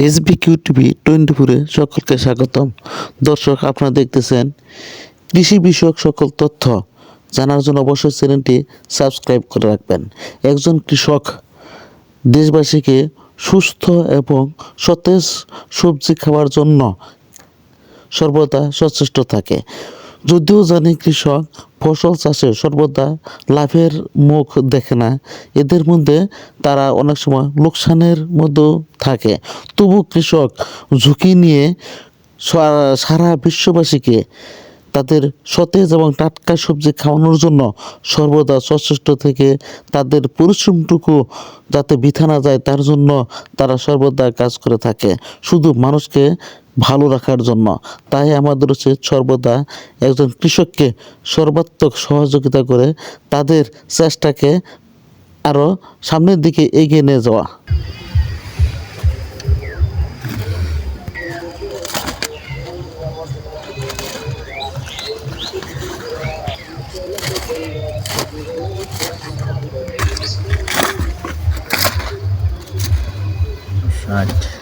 SBQ TV 24-এ সকলকে স্বাগতম। দর্শক, আপনারা দেখতেছেন কৃষি বিষয়ক সকল তথ্য জানার জন্য অবশ্যই চ্যানেলটি সাবস্ক্রাইব করে রাখবেন। একজন কৃষক দেশবাসীকে সুস্থ এবং সতেজ সবজি খাওয়ার জন্য সর্বদা সচেষ্ট থাকে। যদিও জানি কৃষক ফসল চাষে সর্বদা লাভের মুখ দেখে না, এদের মধ্যে তারা অনেক সময় লোকসানের মধ্যেও থাকে, তবু কৃষক ঝুঁকি নিয়ে সারা বিশ্ববাসীকে তাদের সতেজ এবং টাটকা সবজি খাওয়ানোর জন্য সর্বদা সচেষ্ট থেকে তাদের পরিশ্রমটুকু যাতে বৃথা না যায় তার জন্য তারা সর্বদা কাজ করে থাকে, শুধু মানুষকে ভালো রাখার জন্য। তাই আমাদের উচিত সর্বদা একজন কৃষককে সর্বাত্মক সহযোগিতা করে তাদের চেষ্টাকে আরও সামনের দিকে এগিয়ে নিয়ে যাওয়া। ষাট